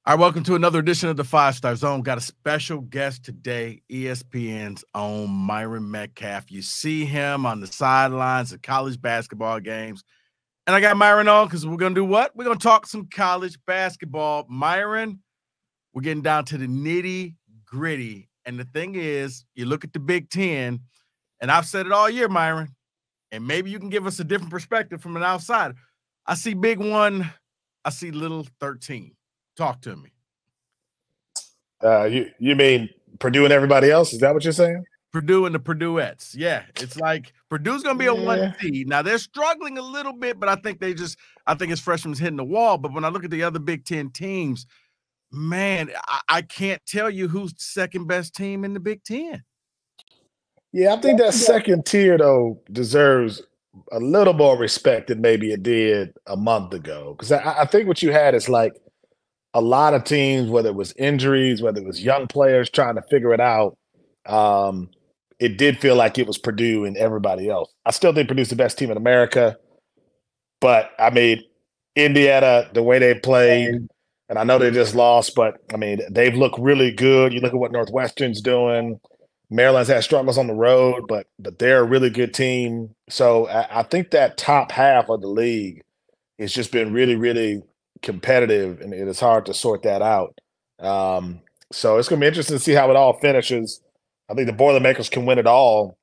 All right, welcome to another edition of the Five Star Zone. Got a special guest today, ESPN's own Myron Medcalf. You see him on the sidelines of college basketball games. And I got Myron on because we're going to do what? We're going to talk some college basketball. Myron, we're getting down to the nitty gritty. And the thing is, you look at the Big Ten, and I've said it all year, Myron, and maybe you can give us a different perspective from an outsider. I see Big One, I see Little 13. Talk to me. You mean Purdue and everybody else? Is that what you're saying? Purdue and the Purduettes. Yeah, it's like Purdue's going to be a one seed. Now they're struggling a little bit, but I think it's freshmen hitting the wall. But when I look at the other Big Ten teams, man, I can't tell you who's the second best team in the Big Ten. Yeah, I think that second tier though deserves a little more respect than maybe it did a month ago. Because I think what you had is like a lot of teams, whether it was injuries, whether it was young players trying to figure it out, it did feel like it was Purdue and everybody else. I still think Purdue's the best team in America, but I mean, Indiana, the way they played, and I know they just lost, but I mean, they've looked really good. You look at what Northwestern's doing. Maryland's had struggles on the road, but they're a really good team. So I think that top half of the league has just been really, really competitive, and it is hard to sort that out. So it's going to be interesting to see how it all finishes. I think the Boilermakers can win it all,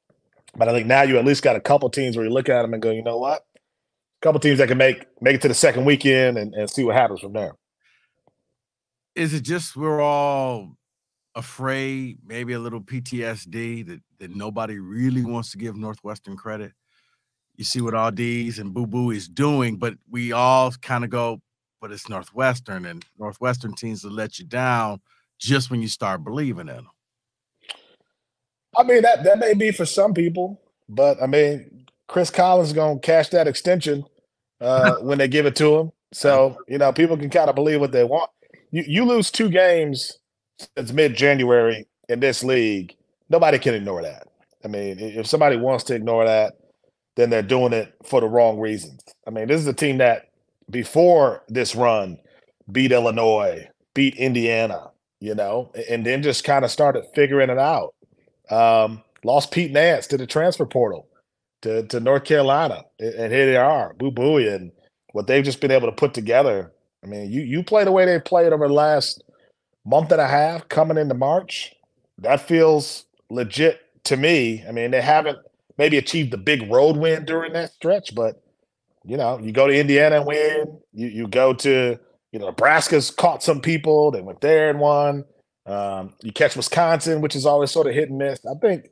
but I think now you at least got a couple teams where you look at them and go, you know what? A couple teams that can make it to the second weekend and see what happens from there. Is it just we're all afraid, maybe a little PTSD that nobody really wants to give Northwestern credit? You see what all these and Boo Boo is doing, but we all kind of go, but it's Northwestern, and Northwestern teams will let you down just when you start believing in them. I mean, that may be for some people, but I mean, Chris Collins is going to cash that extension when they give it to him. So, people can kind of believe what they want. You lose 2 games since mid-January in this league, nobody can ignore that. I mean, if somebody wants to ignore that, then they're doing it for the wrong reasons. I mean, this is a team that before this run beat Illinois, beat Indiana, and then just kind of started figuring it out. Lost Pete Nance to the transfer portal to North Carolina, and here they are, Boo Boo, and what they've just been able to put together. I mean, you play the way they've played over the last month and a half coming into March, that feels legit to me. I mean, they haven't maybe achieved the big road win during that stretch, but you go to Indiana and win. You go to, Nebraska's caught some people. They went there and won. You catch Wisconsin, which is always sort of hit and miss. I think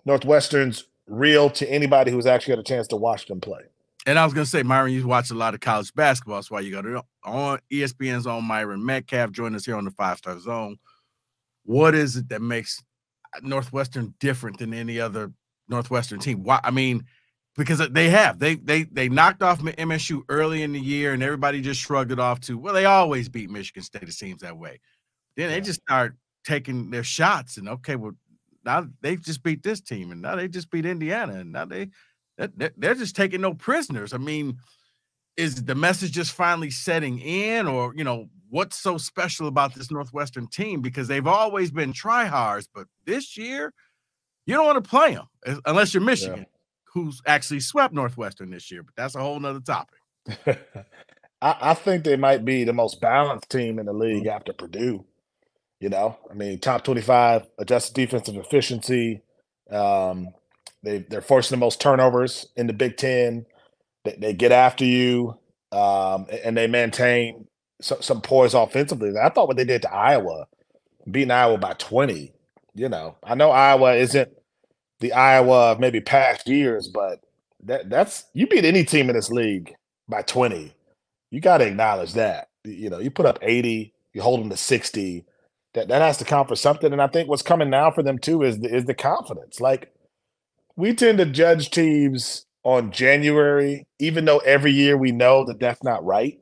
Northwestern's real to anybody who's actually got a chance to watch them play. And I was going to say, Myron, you watch a lot of college basketball. That's why you go to on ESPN's own Myron Medcalf. Join us here on the 5 Star Zone. What is it that makes Northwestern different than any other Northwestern team? Why? I mean, because they knocked off MSU early in the year, and everybody just shrugged it off to, well, they always beat Michigan State. It seems that way. Then they just start taking their shots, and okay, well, now they just beat this team, and now they just beat Indiana, and now they're just taking no prisoners. I mean, is the message just finally setting in, or, what's so special about this Northwestern team? Because they've always been tryhards, but this year you don't want to play them unless you're Michigan, who's actually swept Northwestern this year. But that's a whole nother topic. I think they might be the most balanced team in the league after Purdue. I mean, top 25 adjusted defensive efficiency. They're forcing the most turnovers in the Big Ten. They get after you, and they maintain some poise offensively. I thought what they did to Iowa, beating Iowa by 20, I know Iowa isn't the Iowa of maybe past years, but that's you beat any team in this league by 20. You got to acknowledge that. You put up 80, you hold them to 60. That has to count for something. And I think what's coming now for them too is the confidence. Like, we tend to judge teams on January, even though every year we know that that's not right,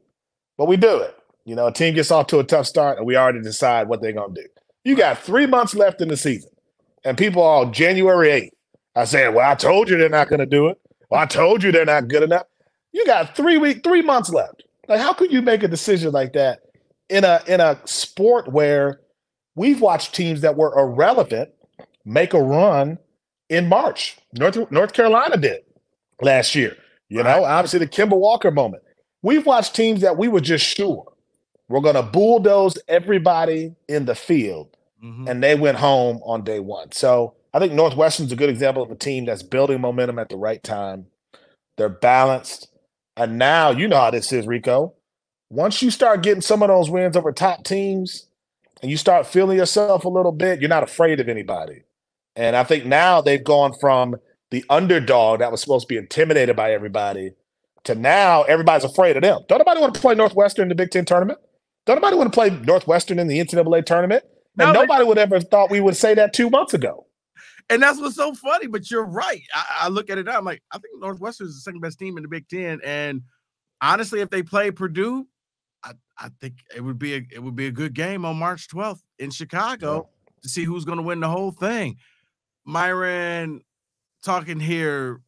but we do it. A team gets off to a tough start and we already decide what they're going to do. You got 3 months left in the season, and people are on January 8th. I said, well, I told you they're not going to do it. Well, I told you they're not good enough. You got 3 months left. Like, how could you make a decision like that in a sport where we've watched teams that were irrelevant make a run in March. North Carolina did last year. You know, obviously the Kemba Walker moment. We've watched teams that we were just sure we're going to bulldoze everybody in the field, and they went home on day one. So I think Northwestern's a good example of a team that's building momentum at the right time. They're balanced. And now, you know how this is, Rico. Once you start getting some of those wins over top teams and you start feeling yourself a little bit, you're not afraid of anybody. And I think now they've gone from the underdog that was supposed to be intimidated by everybody to now everybody's afraid of them. Don't nobody want to play Northwestern in the Big Ten tournament? Don't nobody want to play Northwestern in the NCAA tournament? And nobody would ever thought we would say that 2 months ago. And that's what's so funny, but you're right. I look at it now, I'm like, I think Northwestern is the second best team in the Big Ten. And honestly, if they play Purdue, I think it would be a good game on March 12th in Chicago to see who's going to win the whole thing. Myron, talking here,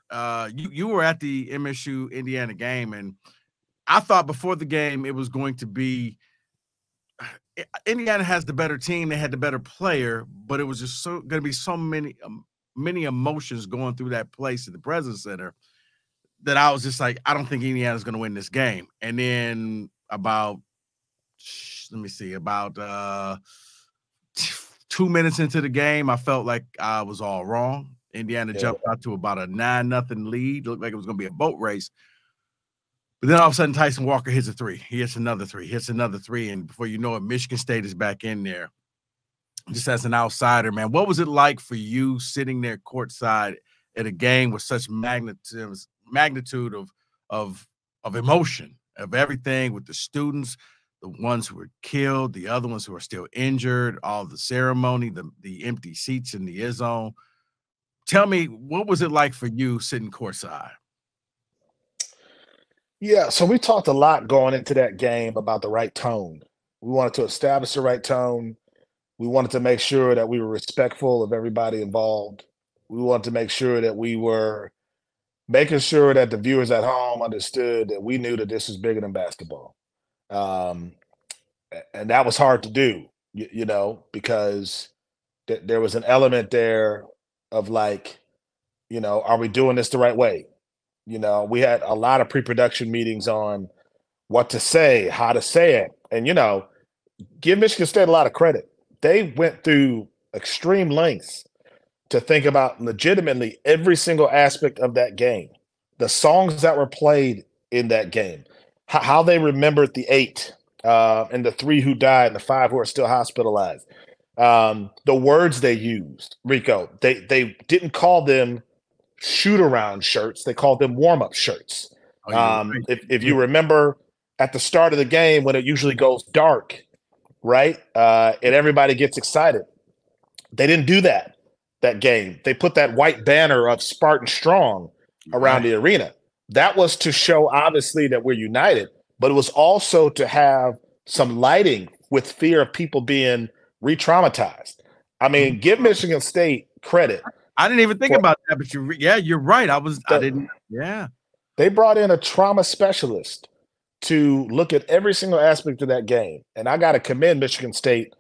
you were at the MSU Indiana game, and I thought before the game it was going to be Indiana has the better team, they had the better player, but it was just going to be so many emotions going through that place at the President's Center that I was just like, I don't think Indiana's going to win this game. And then about 2 minutes into the game, I felt like I was all wrong. Indiana jumped out to about a 9-0 lead. It looked like it was going to be a boat race. But then all of a sudden, Tyson Walker hits a three. He hits another three. And before you know it, Michigan State is back in there. Just as an outsider, man, what was it like for you sitting there courtside at a game with such magnitude of emotion, of everything, with the students, the ones who were killed, the other ones who are still injured, all the ceremony, the empty seats in the zone? Tell me, what was it like for you sitting courtside? Yeah, so we talked a lot going into that game about the right tone. We wanted to establish the right tone. We wanted to make sure that we were respectful of everybody involved. We wanted to make sure that we were making sure that the viewers at home understood that we knew that this was bigger than basketball. And that was hard to do, you know, because there was an element there of like, you know, are we doing this the right way? You know, we had a lot of pre-production meetings on what to say, how to say it. And, you know, give Michigan State a lot of credit. They went through extreme lengths to think about legitimately every single aspect of that game, the songs that were played in that game, how they remembered the 8 and the 3 who died and the 5 who are still hospitalized, the words they used. Rico, they didn't call them shoot-around shirts. They called them warm-up shirts. If you remember at the start of the game when it usually goes dark, right, and everybody gets excited, they didn't do that game. They put that white banner of Spartan Strong around the arena. That was to show, obviously, that we're united, but it was also to have some lighting with fear of people being re-traumatized. I mean, give Michigan State credit. I didn't even think about that, but you're right. They brought in a trauma specialist to look at every single aspect of that game. And I got to commend Michigan State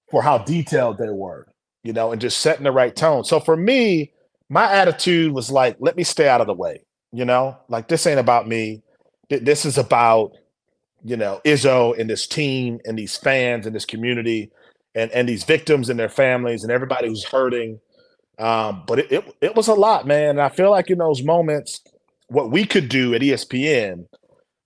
for how detailed they were, you know, and just setting the right tone. So for me, my attitude was like, let me stay out of the way, you know, like this ain't about me. This is about, you know, Izzo and this team and these fans and this community and these victims and their families and everybody who's hurting. But it was a lot, man. And I feel like in those moments, what we could do at ESPN,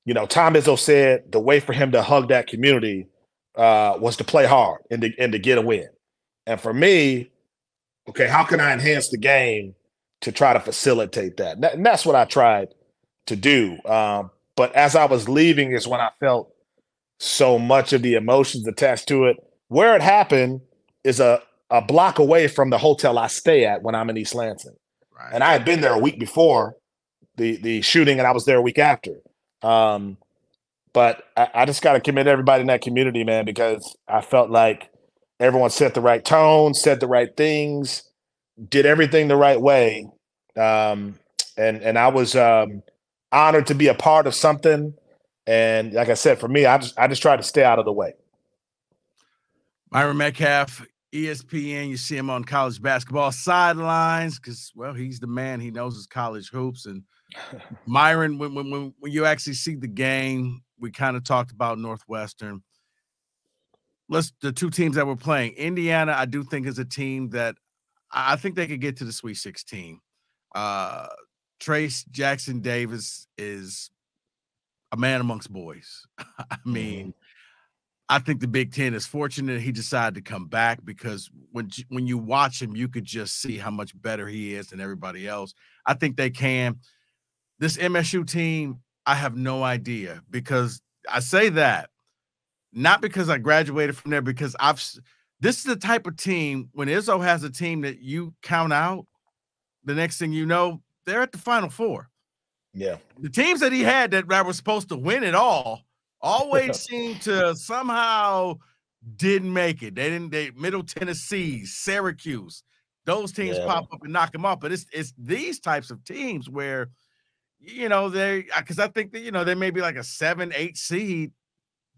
you know, Tom Izzo said the way for him to hug that community was to play hard and to get a win. And for me, okay, how can I enhance the game to try to facilitate that? And that's what I tried to do. But as I was leaving is when I felt so much of the emotions attached to it. Where it happened is a block away from the hotel I stay at when I'm in East Lansing. Right. And I had been there a week before the shooting, and I was there a week after. But I just got to commend everybody in that community, man, because I felt like everyone set the right tone, said the right things, did everything the right way. And I was honored to be a part of something. And like I said, for me, I just tried to stay out of the way. Myron Medcalf, ESPN. You see him on college basketball sidelines because, well, he's the man. He knows his college hoops. And Myron, when you actually see the game, we kind of talked about Northwestern. The two teams that we're playing. Indiana, I do think, is a team that I think they could get to the Sweet 16. Trace Jackson Davis is a man amongst boys. I mean, I think the Big Ten is fortunate he decided to come back because when you watch him, you could just see how much better he is than everybody else. I think they can. This MSU team, I have no idea because I say that not because I graduated from there, because this is the type of team when Izzo has a team that you count out, the next thing you know, they're at the Final Four. Yeah. The teams that he had that were supposed to win it all always seemed to somehow didn't make it. They Middle Tennessee, Syracuse, those teams pop up and knock them off. But it's these types of teams where, because I think that, they may be like a 7-8 seed,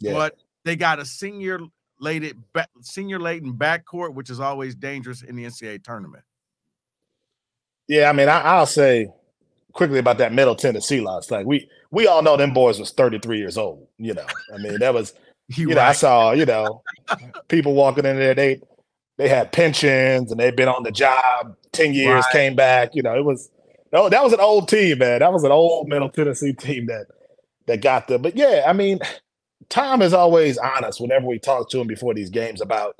but they got a senior laden backcourt, which is always dangerous in the NCAA tournament. Yeah, I mean, I'll say quickly about that Middle Tennessee loss. Like we all know them boys was 33 years old. I mean, that was I saw people walking in there. They had pensions and they'd been on the job 10 years, came back. That was an old team, man. That was an old Middle Tennessee team that got them. But yeah, I mean, Tom is always honest whenever we talk to him before these games about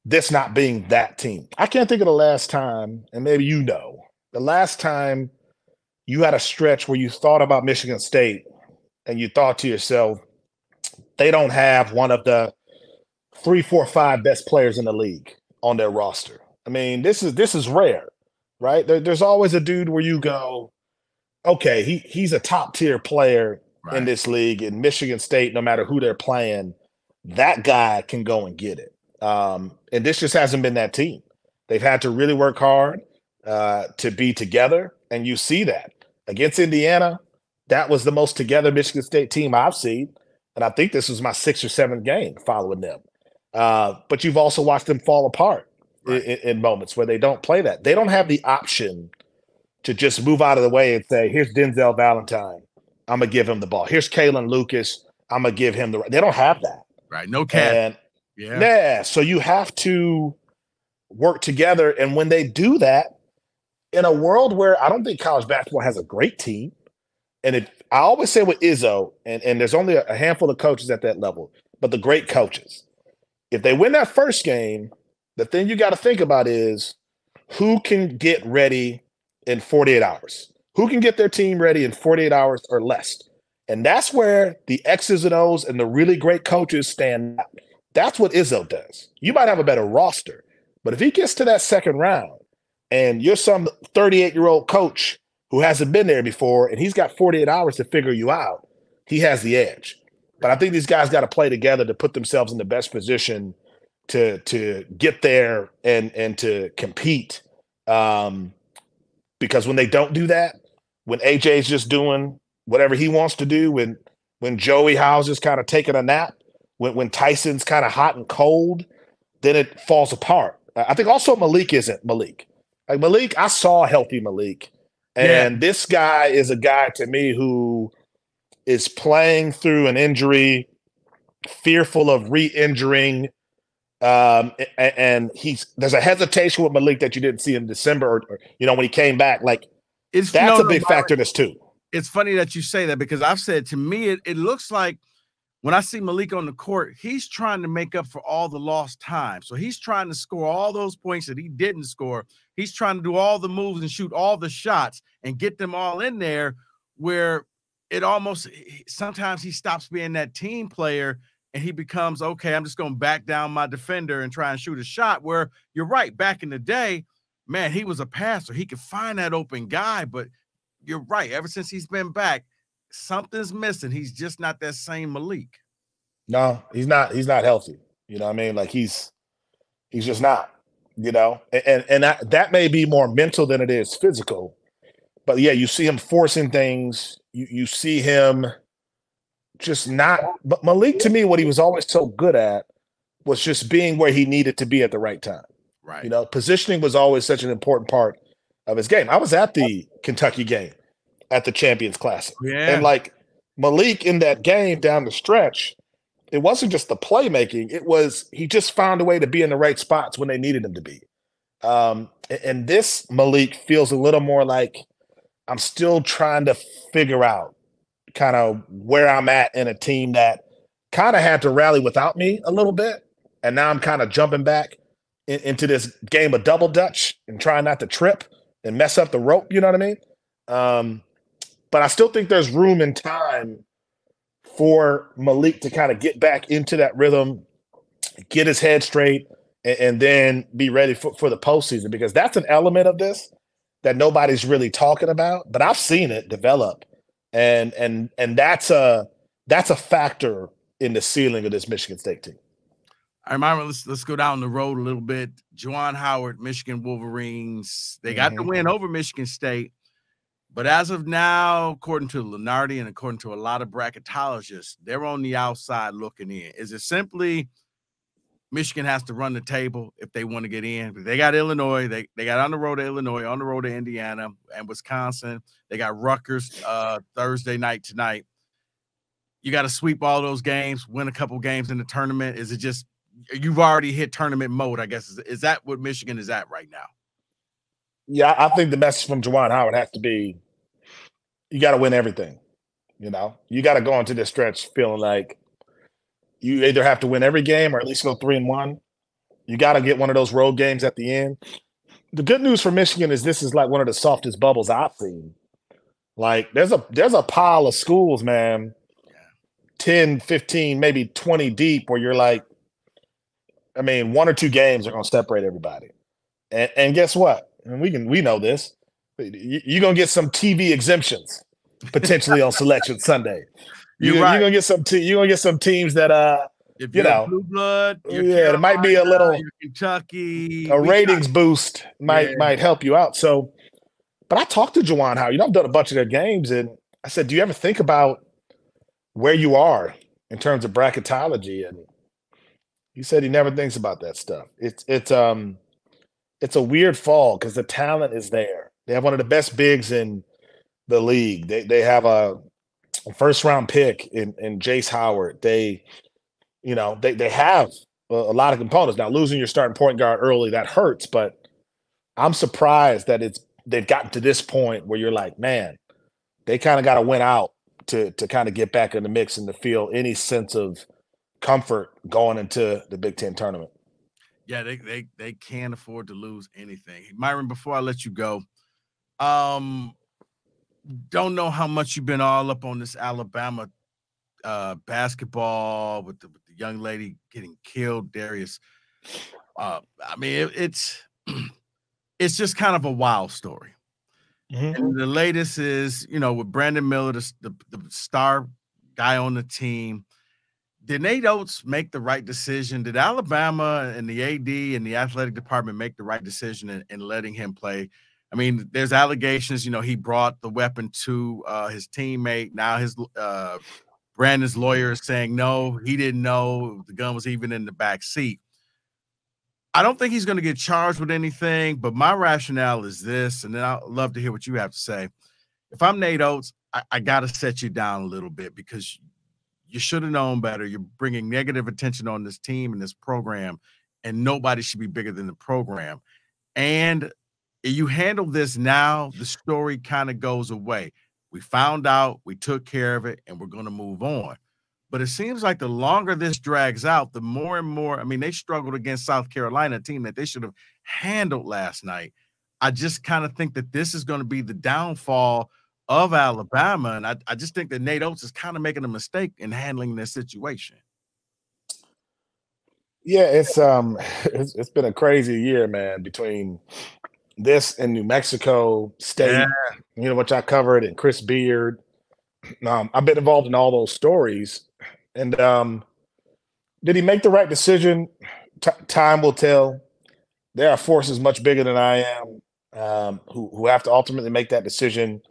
this not being that team. I can't think of the last time, and maybe the last time you had a stretch where you thought about Michigan State and you thought to yourself, they don't have one of the 3, 4, 5 best players in the league on their roster. I mean, this is rare, right? There's always a dude where you go, okay, he's a top tier player in this league, in Michigan State, no matter who they're playing, that guy can go and get it. And this just hasn't been that team. They've had to really work hard to be together. And you see that against Indiana. That was the most together Michigan State team I've seen. And I think this was my 6th or 7th game following them. But you've also watched them fall apart in moments where they don't play that. They don't have the option to just move out of the way and say, here's Denzel Valentine, I'm going to give him the ball. Here's Kalen Lucas, I'm going to give him they don't have that. Right, no cap. So you have to work together. And when they do that, in a world where I don't think college basketball has a great team, and I always say with Izzo, and there's only a handful of coaches at that level, but the great coaches, if they win that first game, the thing you got to think about is who can get ready in 48 hours? Who can get their team ready in 48 hours or less? And that's where the X's and O's and the really great coaches stand out. That's what Izzo does. You might have a better roster, but if he gets to that second round and you're some 38-year-old coach who hasn't been there before and he's got 48 hours to figure you out, he has the edge. But I think these guys got to play together to put themselves in the best position to get there and to compete. Because when they don't do that, when AJ's just doing whatever he wants to do, when Joey Howe's just kind of taking a nap, when Tyson's kind of hot and cold, then it falls apart. I think also Malik isn't Malik. Like Malik, I saw a healthy Malik. And this guy is a guy to me who is playing through an injury, fearful of re-injuring. And there's a hesitation with Malik that you didn't see in December or when he came back. Like that's a big factor in this too. It's funny that you say that because I've said to me, it looks like when I see Malik on the court, he's trying to make up for all the lost time. So he's trying to score all those points that he didn't score. He's trying to do all the moves and shoot all the shots and get them all in there where it almost sometimes he stops being that team player and he becomes, okay, I'm just going to back down my defender and try and shoot a shot where you're right. Back in the day, man, he was a passer. He could find that open guy, but you're right. Ever since he's been back, something's missing. He's just not that same Malik. No, he's not. He's not healthy. You know what I mean? Like he's just not, and that may be more mental than it is physical. But yeah, you see him forcing things. You see him just not. But Malik, to me, what he was always so good at was just being where he needed to be at the right time. Right. You know, positioning was always such an important part of his game. I was at the Kentucky game at the Champions Classic. Yeah. And like Malik in that game down the stretch, it wasn't just the playmaking, it was he just found a way to be in the right spots when they needed him to be. And this Malik feels a little more like I'm still trying to figure out kind of where I'm at in a team that kind of had to rally without me a little bit. And now I'm kind of jumping back into this game of double dutch and trying not to trip and mess up the rope. You know what I mean? But I still think there's room and time for Malik to kind of get back into that rhythm, get his head straight, and then be ready for the postseason, because that's an element of this that nobody's really talking about. But I've seen it develop, and that's a factor in the ceiling of this Michigan State team. I remember, let's go down the road a little bit. Juwan Howard, Michigan Wolverines, they got the win over Michigan State. But as of now, according to Lenardi and according to a lot of bracketologists, they're on the outside looking in. Is it simply Michigan has to run the table if they want to get in? They got Illinois. They got on the road to Illinois, on the road to Indiana and Wisconsin. They got Rutgers Thursday night tonight. You got to sweep all those games, win a couple games in the tournament. Is it just you've already hit tournament mode, I guess? Is that what Michigan is at right now? Yeah, I think the message from Juwan Howard has to be you got to win everything. You know, you got to go into this stretch feeling like you either have to win every game or at least go 3-1. You got to get one of those road games at the end. The good news for Michigan is this is like one of the softest bubbles I've seen. Like there's a pile of schools, man, 10, 15, maybe 20 deep where you're like, I mean, one or two games are going to separate everybody. And guess what? And we know this. You're going to get some TV exemptions potentially on Selection Sunday. You're gonna get some teams that if you're blue blood, it might be a little Kentucky, a ratings boost might help you out. So, but I talked to Juwan Howard. You know, I've done a bunch of their games, and I said, "Do you ever think about where you are in terms of bracketology?" And he said he never thinks about that stuff. It's a weird fall because the talent is there. They have one of the best bigs in the league. They have a first round pick in Jace Howard. They have a lot of components. Now, losing your starting point guard early, that hurts, but I'm surprised that they've gotten to this point where you're like, man, they kind of got to win out to kind of get back in the mix and to feel any sense of comfort going into the Big Ten tournament. Yeah, they can't afford to lose anything. Myron, before I let you go, don't know how much you've been all up on this Alabama basketball with the young lady getting killed, Darius. I mean, it's just kind of a wild story. And the latest is, with Brandon Miller, the star guy on the team. Did Nate Oates make the right decision? Did Alabama and the AD and the athletic department make the right decision in letting him play? I mean, there's allegations, he brought the weapon to his teammate. Now his Brandon's lawyer is saying, no, he didn't know the gun was even in the back seat. I don't think he's going to get charged with anything, but my rationale is this, and then I'd love to hear what you have to say. If I'm Nate Oates, I got to set you down a little bit because you should have known better. You're bringing negative attention on this team and this program, and nobody should be bigger than the program. And you handle this now, the story kind of goes away. We found out, we took care of it, and we're going to move on. But it seems like the longer this drags out, the more and more, they struggled against South Carolina, a team that they should have handled last night. I just kind of think that this is going to be the downfall of Alabama, and I just think that Nate Oates is kind of making a mistake in handling this situation. Yeah, it's been a crazy year, man, between this and New Mexico State, which I covered, and Chris Beard. I've been involved in all those stories. And did he make the right decision? Time will tell. There are forces much bigger than I am who have to ultimately make that decision,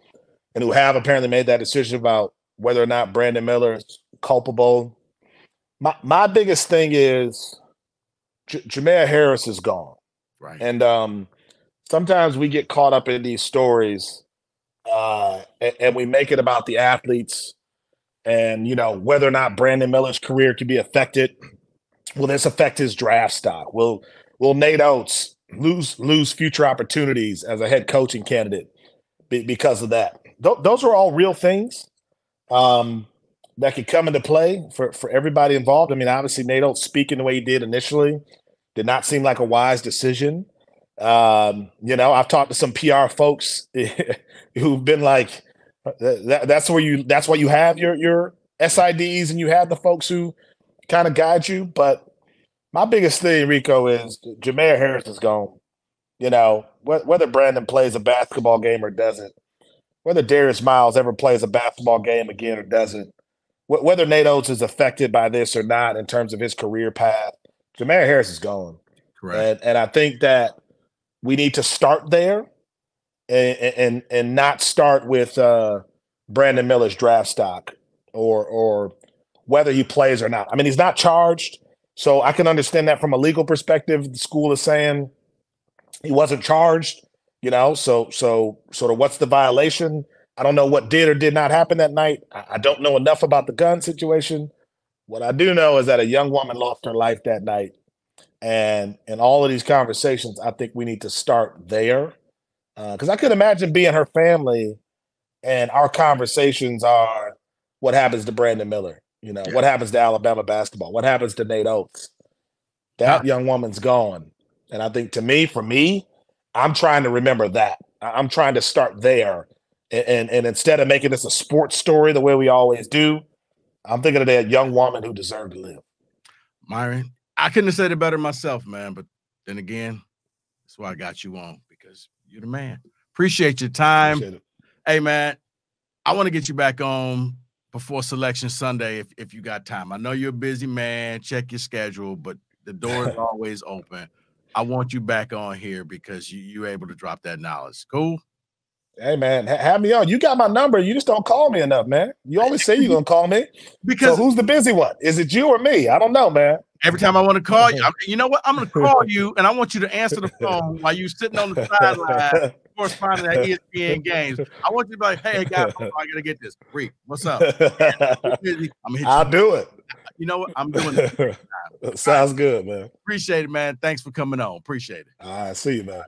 and who have apparently made that decision about whether or not Brandon Miller is culpable. My biggest thing is Jameer Harris is gone. Right. And sometimes we get caught up in these stories and we make it about the athletes and, whether or not Brandon Miller's career can be affected. Will this affect his draft stock? Will Nate Oates lose future opportunities as a head coaching candidate because of that? Those are all real things that could come into play for everybody involved. I mean, obviously, Nate Oates speaking the way he did initially did not seem like a wise decision. I've talked to some PR folks who've been like, that's why you have your SIDs and you have the folks who kind of guide you. But my biggest thing, Rico, is Jameer Harris is gone. Whether Brandon plays a basketball game or doesn't, whether Darius Miles ever plays a basketball game again or doesn't, whether Nate Oates is affected by this or not in terms of his career path, Jameer Harris is gone. Correct. And I think that we need to start there and not start with Brandon Miller's draft stock or whether he plays or not. I mean, he's not charged, so I can understand that from a legal perspective. The school is saying he wasn't charged, so sort of what's the violation? I don't know what did or did not happen that night. I don't know enough about the gun situation. What I do know is that a young woman lost her life that night. And in all of these conversations, I think we need to start there. Because I could imagine being her family and our conversations are what happens to Brandon Miller, what happens to Alabama basketball, what happens to Nate Oates. That young woman's gone. And I think for me, I'm trying to remember that. I'm trying to start there. And instead of making this a sports story the way we always do, I'm thinking of that young woman who deserved to live. Myron, I couldn't have said it better myself, man. But then again, that's why I got you on, because you're the man. Appreciate your time. Appreciate it. Hey, man, I want to get you back on before Selection Sunday if you got time. I know you're a busy man. Check your schedule, but the door is always open. I want you back on here because you're able to drop that knowledge. Cool? Hey, man, have me on. You got my number. You just don't call me enough, man. You always say you're going to call me. So who's the busy one? Is it you or me? I don't know, man. Every time I want to call you, you know what? I'm going to call you, and I want you to answer the phone while you're sitting on the sideline corresponding at ESPN games. I want you to be like, hey, guys, I got to get this. Reek, what's up? I'll do it. You know what? I'm doing it. Sounds good, man. Appreciate it, man. Thanks for coming on. Appreciate it. All right. See you, man.